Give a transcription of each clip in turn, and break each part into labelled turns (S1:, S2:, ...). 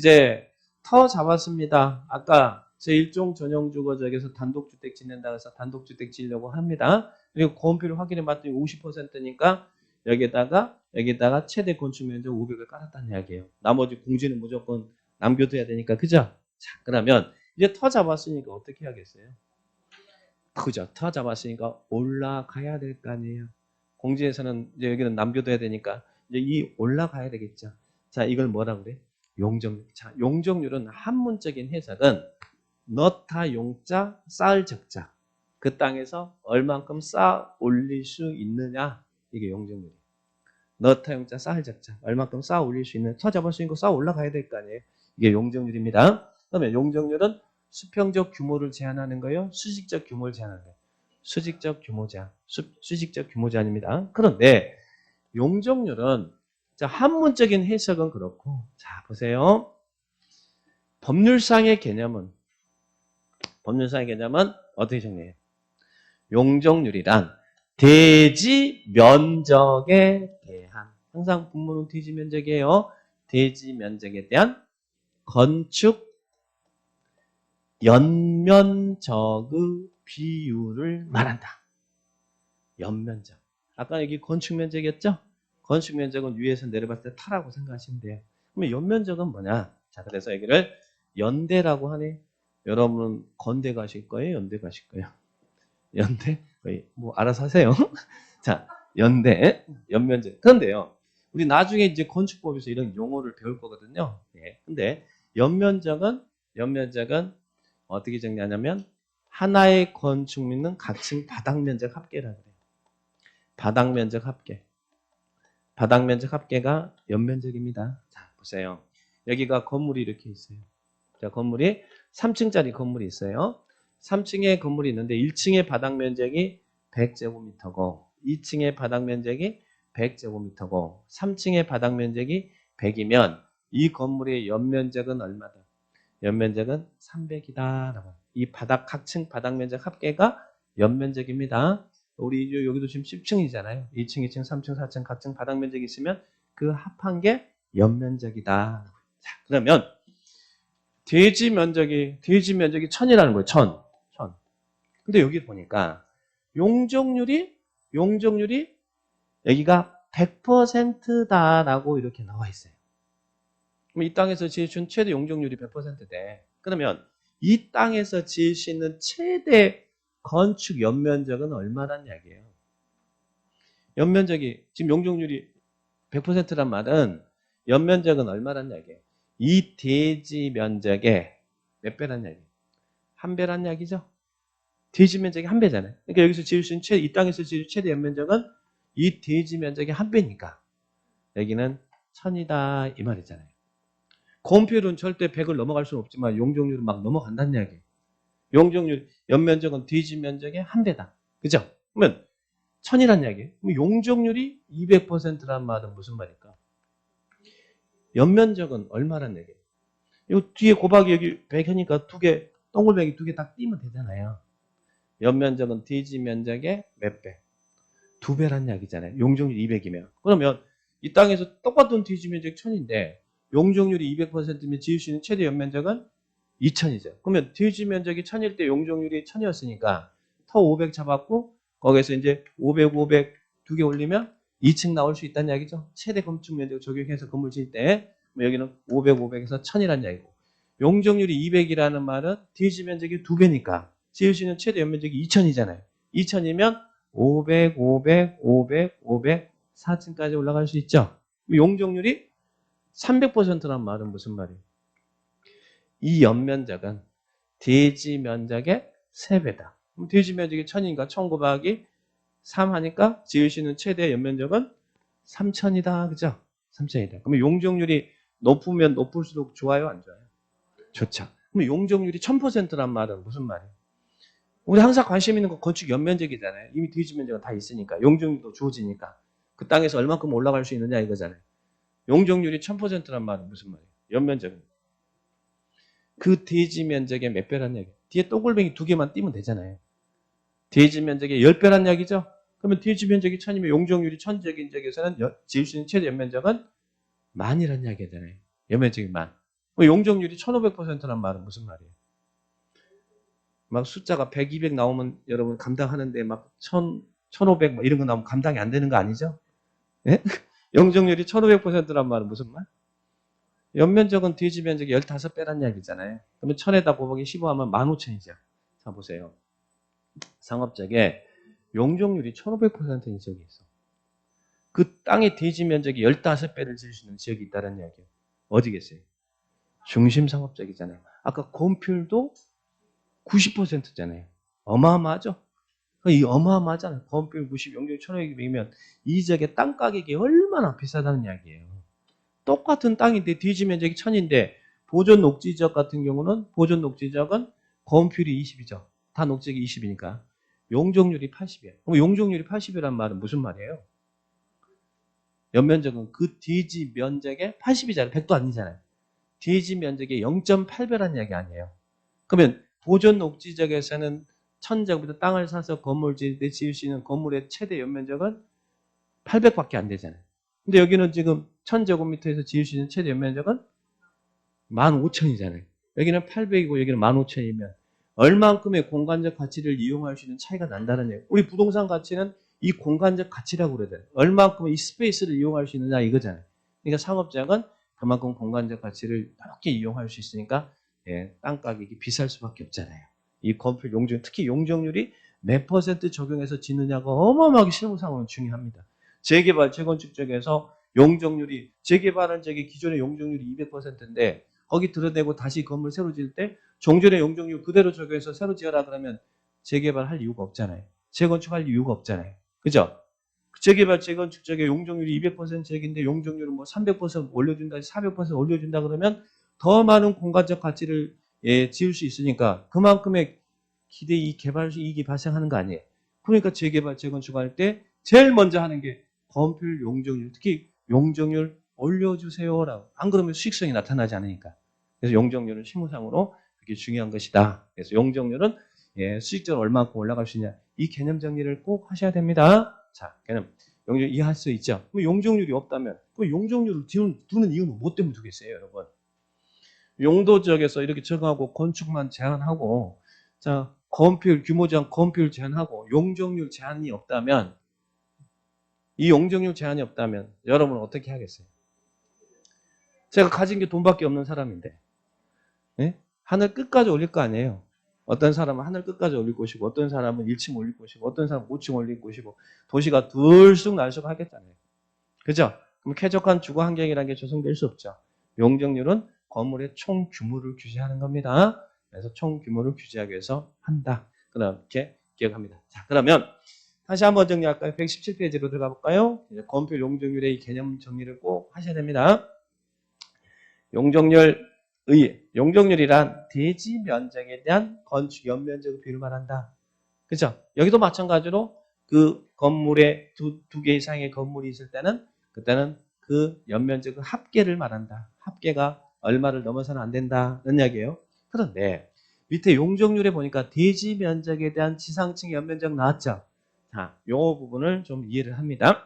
S1: 이제 터 잡았습니다. 아까 제1종 전용 주거지역에서 단독주택 짓는다고 해서 단독주택 지으려고 합니다. 그리고 고온표를 확인해 봤더니 50%니까 여기다가 최대 건축 면적 500을 깔았다는 이야기예요. 나머지 공지는 무조건 남겨둬야 되니까. 그죠? 자, 그러면 이제 터 잡았으니까 어떻게 해야겠어요? 그죠? 터 잡았으니까 올라가야 될 거 아니에요. 공지에서는 이제 여기는 남겨둬야 되니까 이제 이 올라가야 되겠죠. 자, 이걸 뭐라 그래? 용적률. 자, 용적률은 한문적인 해석은 넣다 용자, 쌓을 적자. 그 땅에서 얼만큼 쌓아 올릴 수 있느냐. 이게 용적률이에요. 넣다 용자, 쌓을 적자. 얼만큼 쌓아 올릴 수 있는. 터 잡았으니까 쌓아 올라가야 될 거 아니에요. 이게 용적률입니다. 그러면 용적률은 수평적 규모를 제한하는 거예요? 수직적 규모를 제한하는 거예요? 수직적 규모 제한. 수직적 규모 제한입니다. 그런데 용적률은 자, 한문적인 해석은 그렇고, 자, 보세요. 법률상의 개념은 어떻게 정리해요? 용적률이란 대지 면적에 대한, 항상 분모는 대지 면적이에요. 대지 면적에 대한 건축 연면적의 비율을 말한다. 연면적. 아까 여기 건축 면적이었죠? 건축 면적은 위에서 내려봤을 때 타라고 생각하시면 돼요. 그러면 연면적은 뭐냐? 자, 그래서 여기를 연대라고 하네. 여러분은 건대 가실 거예요? 연대 가실 거예요? 연대? 거의 뭐 알아서 하세요. 자, 연대, 연면적. 그런데요, 우리 나중에 이제 건축법에서 이런 용어를 배울 거거든요. 예. 근데 연면적은 어떻게 정리하냐면 하나의 건축물은 각층 바닥 면적 합계라고 그래요. 바닥 면적 합계. 바닥 면적 합계가 연면적입니다. 자, 보세요. 여기가 건물이 이렇게 있어요. 자, 건물이 3층짜리 건물이 있어요. 3층에 건물이 있는데 1층의 바닥 면적이 100제곱미터고 2층의 바닥 면적이 100제곱미터고 3층의 바닥 면적이 100이면 이 건물의 연면적은 얼마다? 연면적은 300이다. 이 바닥 각층 바닥 면적 합계가 연면적입니다. 우리 여기도 지금 10층이잖아요. 2층, 2층, 3층, 4층 각층 바닥 면적이 있으면 그 합한 게 연면적이다. 자, 그러면 대지 면적이 1000이라는 거예요. 1000. 근데 여기 보니까 용적률이 여기가 100%다라고 이렇게 나와 있어요. 그럼 이 땅에서 지을 수 있는 최대 용적률이 100%대. 그러면 이 땅에서 지을 수 있는 최대 건축 연면적은 얼마란 이야기예요? 연면적이 지금 용적률이 100%란 말은 연면적은 얼마란 이야기예요? 이 대지 면적의 몇 배란 이야기예요? 한 배란 이야기죠? 대지 면적이 한 배잖아요. 그러니까 여기서 지을 수 있는 이 땅에서 지을 최대 연면적은 이 대지 면적의 한 배니까 여기는 1000이다 이 말이잖아요. 고온표율은 절대 100을 넘어갈 수는 없지만 용적률은 막 넘어간다는 이야기예요. 용적률, 연면적은 대지 면적의 한 배다. 그죠? 그러면 1000이란 이야기예요. 그럼 용적률이 200%란 말은 무슨 말일까? 연면적은 얼마란 얘기예요? 이 뒤에 곱하기 여기 100이니까 두 개, 동글뱅이 두 개 딱 띄면 되잖아요. 연면적은 대지 면적의 몇 배? 2배란 이야기잖아요. 용적률 200이면. 그러면 이 땅에서 똑같은 대지 면적 1000인데 용적률이 200%면 지을 수 있는 최대 연면적은 2000이죠. 그러면 대지 면적이 1000일 때 용적률이 1000이었으니까 터 500 잡았고 거기서 이제 500, 500 두 개 올리면 2층 나올 수 있다는 이야기죠. 최대 건축 면적 적용해서 건물 지을 때 여기는 500, 500에서 1000이라는 이야기고 용적률이 200이라는 말은 대지 면적이 2배니까 지을 수 있는 최대 연면적이 2000이잖아요. 2000이면 500, 500, 500, 500, 4층까지 올라갈 수 있죠. 용적률이 300%란 말은 무슨 말이에요? 이 연면적은 대지 면적의 3배다. 그럼 대지 면적이 1000이니까 1000 곱하기 3 하니까 지을 수 있는 최대 연면적은 3000이다. 그죠? 3000이다. 그러면 용적률이 높으면 높을수록 좋아요? 안 좋아요? 좋죠. 그럼 용적률이 1000%란 말은 무슨 말이에요? 우리 항상 관심 있는 건 건축 연면적이잖아요. 이미 대지 면적은 다 있으니까. 용적률도 주어지니까. 그 땅에서 얼마큼 올라갈 수 있느냐 이거잖아요. 용적률이 1000%란 말은 무슨 말이에요? 연면적은. 그 대지 면적의 몇 배란 얘기예요? 뒤에 동글뱅이 두 개만 띄면 되잖아요. 대지 면적의 10배란 이야기죠? 그러면 대지 면적이 1000이면 용적률이 1000적인 적에서는 지을 수 있는 최대 연면적은 10,000이란 이야기잖아요. 연면적이 10,000. 용적률이 1500%란 말은 무슨 말이에요? 막 숫자가 100, 200 나오면 여러분 감당하는데 막 1000, 1500 뭐 이런 거 나오면 감당이 안 되는 거 아니죠? 예? 용적률이 1500%란 말은 무슨 말? 연면적은 뒤지 면적이 15배란 이야기잖아요. 그러면 1000에다 곱하기 15하면 15,000이죠. 자, 보세요. 상업적에 용적률이 1500%인 지역이 있어. 그 땅의 대지 면적이 15배를 지을 수 있는 지역이 있다는 이야기예요. 어디겠어요? 중심 상업적이잖아요. 아까 건필도 90%잖아요. 어마어마하죠? 이 어마어마하잖아요. 건필 90, 용적 1,500이면 이 지역의 땅 가격이 얼마나 비싸다는 이야기예요. 똑같은 땅인데 뒤지 면적이 1000인데 보존 녹지 지역 같은 경우는 보존 녹지 지역은 건필이 20이죠. 다 녹지역이 20이니까. 용적률이 80이에요. 그럼 용적률이 80이란 말은 무슨 말이에요? 연면적은 그 뒤지 면적의 80이잖아요. 100도 아니잖아요. 뒤지 면적의 0.8배라는 이야기 아니에요. 그러면 보존 녹지 지역에서는 1000제곱미터 땅을 사서 건물 지을 때 지을 수 있는 건물의 최대 연면적은 800밖에 안 되잖아요. 근데 여기는 지금 1000제곱미터에서 지을 수 있는 최대 연면적은 15,000이잖아요. 여기는 800이고 여기는 15,000이면 얼만큼의 공간적 가치를 이용할 수 있는 차이가 난다는 얘기예요. 우리 부동산 가치는 이 공간적 가치라고 그래야 돼요. 얼만큼의 이 스페이스를 이용할 수 있느냐 이거잖아요. 그러니까 상업지역은 그만큼 공간적 가치를 넓게 이용할 수 있으니까 땅 가격이 비쌀 수밖에 없잖아요. 이 건물 용적, 특히 용적률이 몇 퍼센트 적용해서 짓느냐가 어마어마하게 실무상으로는 중요합니다. 재개발, 재건축 쪽에서 용적률이 재개발은 저기 기존의 용적률이 200%인데 거기 들어대고 다시 건물 새로 지을 때 종전의 용적률 그대로 적용해서 새로 지어라 그러면 재개발할 이유가 없잖아요. 재건축할 이유가 없잖아요. 그죠? 재개발, 재건축 쪽에 용적률이 200% 적인데 용적률은 뭐 300% 올려준다, 400% 올려준다 그러면 더 많은 공간적 가치를 지을 수 있으니까 그만큼의 기대 이 개발 이익이 발생하는 거 아니에요. 그러니까 재개발, 재건축할 때 제일 먼저 하는 게 건폐율, 용적률, 특히 용적률 올려주세요라고. 안 그러면 수익성이 나타나지 않으니까. 그래서 용적률은 실무상으로 그게 중요한 것이다. 그래서 용적률은 수익적으로 얼마만큼 올라갈 수 있냐. 이 개념 정리를 꼭 하셔야 됩니다. 자, 개념. 용적 이해할 수 있죠? 그럼 용적률이 없다면 그 용적률을 두는 이유는 뭐 때문에 두겠어요, 여러분? 용도 지역에서 이렇게 정하고 건축만 제한하고 자, 건폐율 규모 제한, 건폐율 제한하고 용적률 제한이 없다면 이 용적률 제한이 없다면 여러분은 어떻게 하겠어요? 제가 가진 게 돈밖에 없는 사람인데 예? 하늘 끝까지 올릴 거 아니에요. 어떤 사람은 하늘 끝까지 올릴 것이고 어떤 사람은 1층 올릴 것이고 어떤 사람은 5층 올릴 것이고 도시가 들쑥날쑥 하겠잖아요. 그죠? 그럼 쾌적한 주거 환경이라는 게 조성될 수 없죠. 용적률은 건물의 총 규모를 규제하는 겁니다. 그래서 총 규모를 규제하기 위해서 한다. 그렇게 기억합니다. 자, 그러면 다시 한번 정리할까요? 117페이지로 들어가 볼까요? 이제 건폐 용적률의 개념 정리를 꼭 하셔야 됩니다. 용적률이란 대지 면적에 대한 건축 연면적을 비율을 말한다. 그죠? 여기도 마찬가지로 그 건물에 두 개 이상의 건물이 있을 때는 그때는 그 연면적의 합계를 말한다. 합계가 얼마를 넘어서는 안 된다는 이야기예요. 그런데 밑에 용적률에 보니까 대지 면적에 대한 지상층 연면적 나왔죠? 자, 요 부분을 좀 이해를 합니다.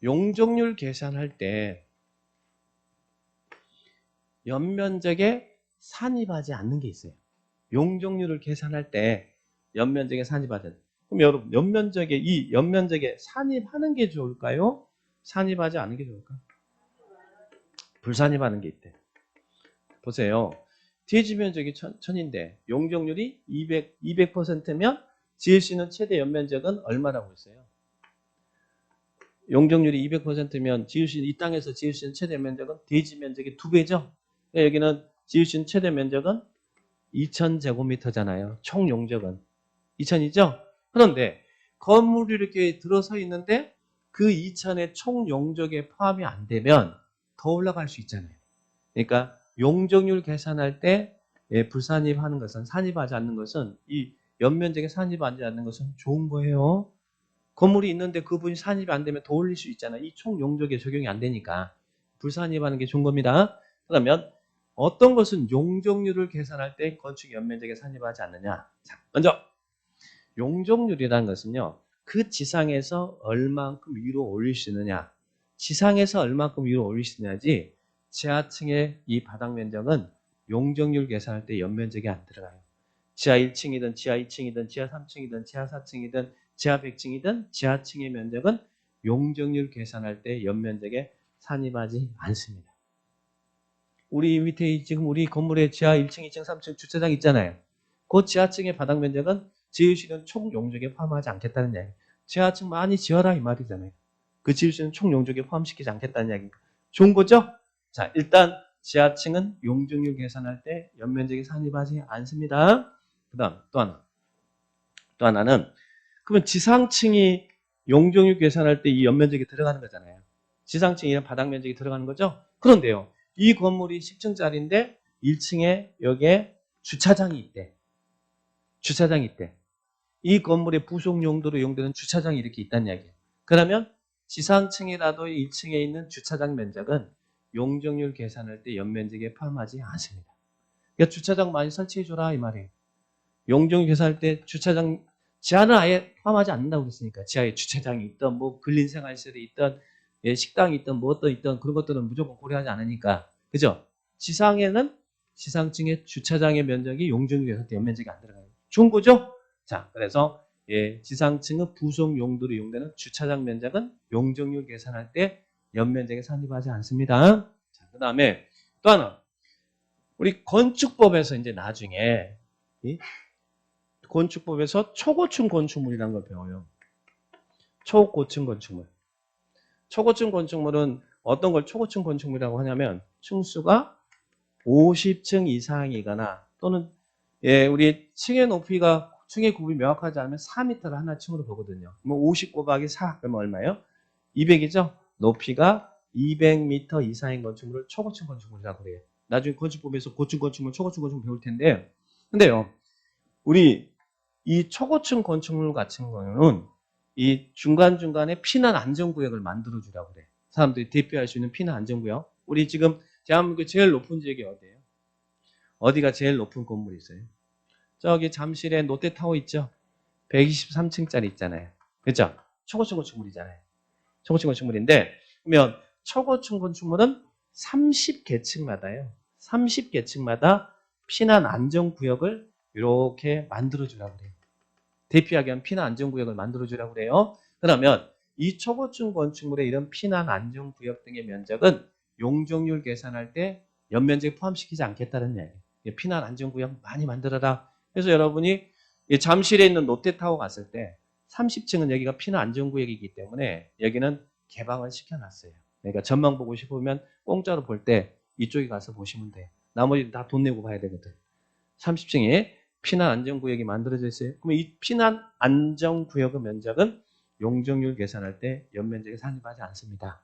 S1: 용적률 계산할 때 연면적에 산입하지 않는 게 있어요. 용적률을 계산할 때 연면적에 산입하든 그럼 여러분 이 연면적에 산입하는 게 좋을까요? 산입하지 않는 게 좋을까? 불산입하는 게 있대. 보세요. 대지 면적이 1000인데 용적률이 200%면 지을 수 있는 최대 연면적은 얼마라고 했어요? 용적률이 200%면 지을 수 있는 이 땅에서 지을 수 있는 최대 면적은 대지 면적의 2배죠. 여기는 지을 수 있는 최대 면적은 2000제곱미터잖아요. 총 용적은 2000이죠. 그런데 건물이 이렇게 들어서 있는데 그 2000의 총 용적에 포함이 안 되면 더 올라갈 수 있잖아요. 그러니까 용적률 계산할 때 불산입하는 것은 산입하지 않는 것은 이 연면적에 산입하지 않는 것은 좋은 거예요. 건물이 있는데 그분이 산입이 안 되면 더 올릴 수 있잖아요. 이 총 용적에 적용이 안 되니까 불산입하는 게 좋은 겁니다. 그러면 어떤 것은 용적률을 계산할 때 건축 연면적에 산입하지 않느냐? 자, 먼저 용적률이라는 것은요. 그 지상에서 얼만큼 위로 올릴 수 있느냐. 지상에서 얼마큼 위로 올릴 수 있냐지 지하층의 이 바닥 면적은 용적률 계산할 때 연면적이 안 들어가요. 지하 1층이든 지하 2층이든 지하 3층이든 지하 4층이든 지하 100층이든 지하층의 면적은 용적률 계산할 때 연면적에 산입하지 않습니다. 우리 밑에 지금 우리 건물에 지하 1층, 2층, 3층 주차장 있잖아요. 그 지하층의 바닥 면적은 지을 수 있는 총 용적에 포함하지 않겠다는 이야기. 지하층 많이 지어라 이 말이잖아요. 그 지을 수 있는 총 용적에 포함시키지 않겠다는 이야기입니다. 좋은 거죠? 자, 일단 지하층은 용적률 계산할 때 연면적에 산입하지 않습니다. 그 다음 또 하나는 그러면 지상층이 용적률 계산할 때 이 연면적이 들어가는 거잖아요. 지상층이란 바닥 면적이 들어가는 거죠. 그런데요. 이 건물이 10층짜리인데 1층에 여기에 주차장이 있대. 주차장이 있대. 이 건물의 부속 용도로 이용되는 주차장이 이렇게 있다는 이야기예요. 그러면 지상층이라도 1층에 있는 주차장 면적은 용적률 계산할 때 연면적에 포함하지 않습니다. 그러니까 주차장 많이 설치해줘라 이 말이에요. 용적률 계산할 때 주차장 지하는 아예 포함하지 않는다고 그랬으니까 지하에 주차장이 있던 뭐 근린생활시설이 있던 예, 식당이 있던 뭐 어떤 있던 그런 것들은 무조건 고려하지 않으니까 그죠? 지상에는 지상층의 주차장의 면적이 용적률 계산할 때 연면적이 안 들어가요. 좋은 거죠? 자, 그래서 예, 지상층의 부속 용도로 이용되는 주차장 면적은 용적률 계산할 때 연면적에 산입하지 않습니다. 자, 그 다음에 또 하나 우리 건축법에서 이제 나중에 이 건축법에서 초고층 건축물이라는 걸 배워요. 초고층 건축물. 초고층 건축물은 어떤 걸 초고층 건축물이라고 하냐면 층수가 50층 이상이거나 또는 예, 우리 층의 높이가 층의 굽이 명확하지 않으면 4m를 하나 층으로 보거든요. 뭐 50 곱하기 4 그러면 얼마예요? 200이죠? 높이가 200m 이상인 건축물을 초고층 건축물이라고 그래요. 나중에 건축법에서 고층 건축물, 초고층 건축물 배울 텐데 근데요. 우리 이 초고층 건축물 같은 경우는 이 중간중간에 피난 안전구역을 만들어주라고 그래. 사람들이 대피할 수 있는 피난 안전구역. 우리 지금 대한민국 제일 높은 지역이 어디예요? 어디가 제일 높은 건물이 있어요? 저기 잠실에 롯데타워 있죠? 123층짜리 있잖아요. 그렇죠? 초고층 건축물이잖아요. 초고층 건축물인데 그러면 초고층 건축물은 30계층마다요. 30계층마다 피난 안전구역을 이렇게 만들어주라고 그래요. 대피하기 위한 피난 안전구역을 만들어주라고 그래요. 그러면 이 초고층 건축물의 이런 피난 안전구역 등의 면적은 용적률 계산할 때 연면적에 포함시키지 않겠다는 얘기예요. 피난 안전구역 많이 만들어라. 그래서 여러분이 잠실에 있는 롯데타워 갔을 때 30층은 여기가 피난 안전구역이기 때문에 여기는 개방을 시켜놨어요. 그러니까 전망 보고 싶으면 공짜로 볼 때 이쪽에 가서 보시면 돼요. 나머지 다 돈 내고 봐야 되거든. 30층에 피난 안전구역이 만들어져 있어요. 그러면 이 피난 안전구역의 면적은 용적률 계산할 때 연면적에 산입하지 않습니다.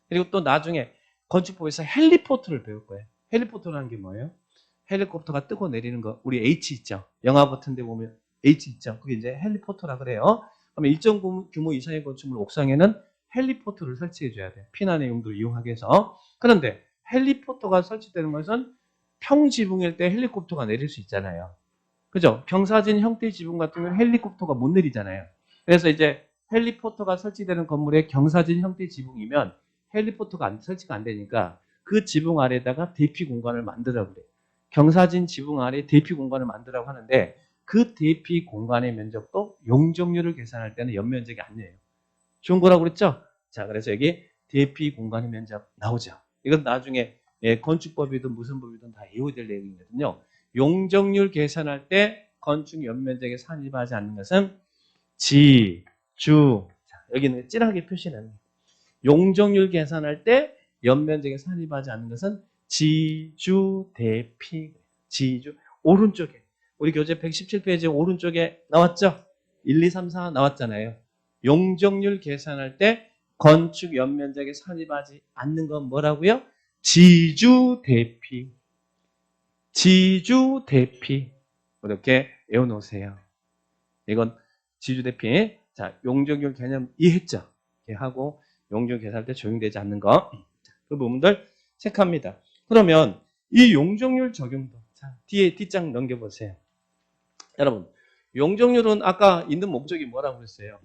S1: 그리고 또 나중에 건축법에서 헬리포트를 배울 거예요. 헬리포트라는 게 뭐예요? 헬리콥터가 뜨고 내리는 거. 우리 H 있죠. 영화 같은 데 보면 H 있죠. 그게 이제 헬리포트라 그래요. 그러면 일정 규모 이상의 건축물 옥상에는 헬리포트를 설치해 줘야 돼요. 피난의 용도를 이용하기 위해서. 그런데 헬리포트가 설치되는 것은 평지붕일 때 헬리콥터가 내릴 수 있잖아요. 그죠? 경사진 형태 지붕 같은 경우는 헬리콥터가 못 내리잖아요. 그래서 이제 헬리포터가 설치되는 건물에 경사진 형태 지붕이면 헬리포터가 설치가 안 되니까 그 지붕 아래에다가 대피 공간을 만들라고 그래요. 경사진 지붕 아래 대피 공간을 만들라고 하는데 그 대피 공간의 면적도 용적률을 계산할 때는 연면적이 아니에요. 좋은 거라고 그랬죠? 자, 그래서 여기 대피 공간의 면적 나오죠. 이건 나중에 건축법이든 무슨 법이든 다 외워야 될 내용이거든요. 용적률 계산할 때 건축 연면적에 산입하지 않는 것은 지, 주. 자, 여기는 찌라게 표시는 용적률 계산할 때 연면적에 산입하지 않는 것은 지, 주, 대피. 지주. 오른쪽에. 우리 교재 117페이지 오른쪽에 나왔죠? 1, 2, 3, 4 나왔잖아요. 용적률 계산할 때 건축 연면적에 산입하지 않는 건 뭐라고요? 지주, 대피. 지주 대피 이렇게 외워놓으세요. 이건 지주 대피. 자, 용적률 개념 이해했죠? 이렇게 하고 용적률 계산할 때 적용되지 않는 거. 그 부분들 체크합니다. 그러면 이 용적률 적용도 자, 뒤에 뒷장 넘겨보세요. 여러분, 용적률은 아까 있는 목적이 뭐라고 그랬어요?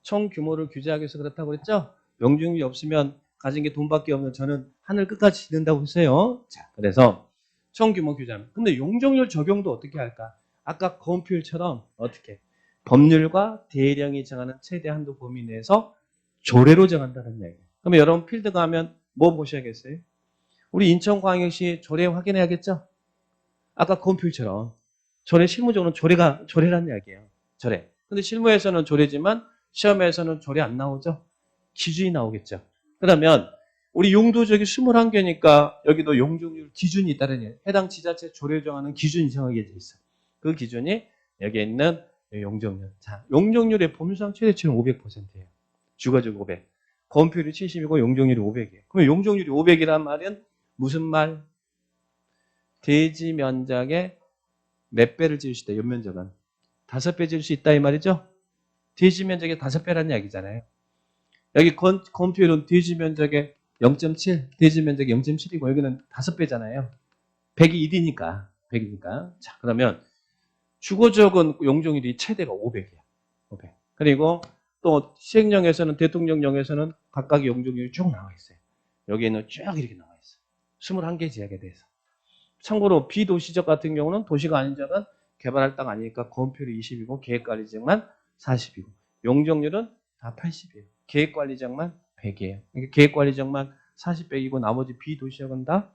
S1: 총 규모를 규제하기 위해서 그렇다고 그랬죠? 용적률이 없으면 가진 게 돈밖에 없는 저는 하늘 끝까지 짓는다고 했어요. 자, 그래서 총규모 규제는. 근데 용적률 적용도 어떻게 할까? 아까 건폐율처럼 어떻게? 법률과 대령이 정하는 최대 한도 범위 내에서 조례로 정한다는 얘기예요. 그러면 여러분 필드 가면 뭐 보셔야겠어요? 우리 인천광역시 조례 확인해야겠죠? 아까 건폐율처럼 조례 실무적으로는 조례라는 이야기예요. 조례. 근데 실무에서는 조례지만 시험에서는 조례 안 나오죠? 기준이 나오겠죠. 그러면 우리 용도적이 21개니까 여기도 용적률 기준이 있다는 얘기예요. 해당 지자체 조례 정하는 기준이 정해져 있어. 그 기준이 여기에 있는 용적률. 자, 용적률의 법률상 최대치는 500%예요. 주거적 500. 건폐율이 70이고 용적률이 500이에요. 그러면 용적률이 500이란 말은 무슨 말? 대지 면적의 몇 배를 지을 수 있다. 연면적은 5배 지을 수 있다 이 말이죠. 대지 면적의 5배라는 이야기잖아요. 여기 건폐율은 대지 면적의 0.7, 대지 면적이 0.7이고 여기는 5배잖아요. 100이 1이니까. 100이니까. 자, 그러면 주거지역은 용적률이 최대가 500이야. 500. 그리고 또 시행령에서는 대통령령에서는 각각의 용적률이 쭉 나와 있어요. 여기에는 쭉 이렇게 나와 있어. 21개 지역에 대해서. 참고로 비도시적 같은 경우는 도시가 아닌 지역은 개발할 땅 아니니까 건폐율이 20이고 계획관리지역만 40이고 용적률은 다 80이에요. 계획관리지역만 100이에요. 그러니까 계획관리지역만 40, 100이고 나머지 비도시적은 다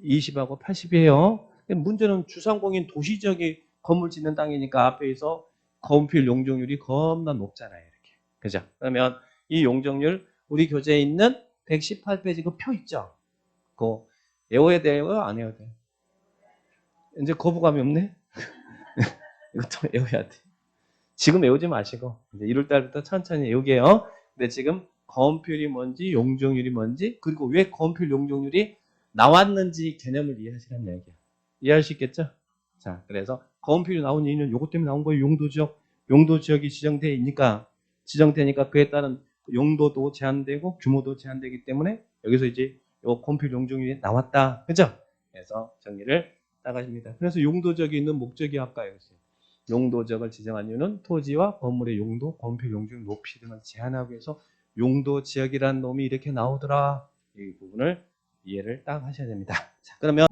S1: 20하고 80이에요. 문제는 주상공인 도시적이 건물 짓는 땅이니까 앞에서 건폐율 용적률이 겁나 높잖아요. 이렇게. 그죠? 그러면 이 용적률 우리 교재에 있는 118페이지 그 표 있죠? 그거 외워야 돼요? 안 외워야 돼요? 이제 거부감이 없네? 이것도 외워야 돼. 지금 외우지 마시고 이제 1월 달부터 천천히 외우게요. 근데 지금 건폐율이 뭔지 용적률이 뭔지 그리고 왜 건폐율 용적률이 나왔는지 개념을 이해하시라는 얘기야. 이해할 수 있겠죠? 자, 그래서 건폐율이 나온 이유는 이것 때문에 나온 거예요. 용도지역이 지정되니까 그에 따른 용도도 제한되고 규모도 제한되기 때문에 여기서 이제 요 건폐율 용적률이 나왔다. 그죠? 그래서 정리를 나가십니다. 그래서 용도지역이 있는 목적이 아까 여기서 용도지역을 지정한 이유는 토지와 건물의 용도, 건폐 용적 높이 등을 제한하기 위해서 용도지역이라는 놈이 이렇게 나오더라. 이 부분을 이해를 딱 하셔야 됩니다. 자, 그러면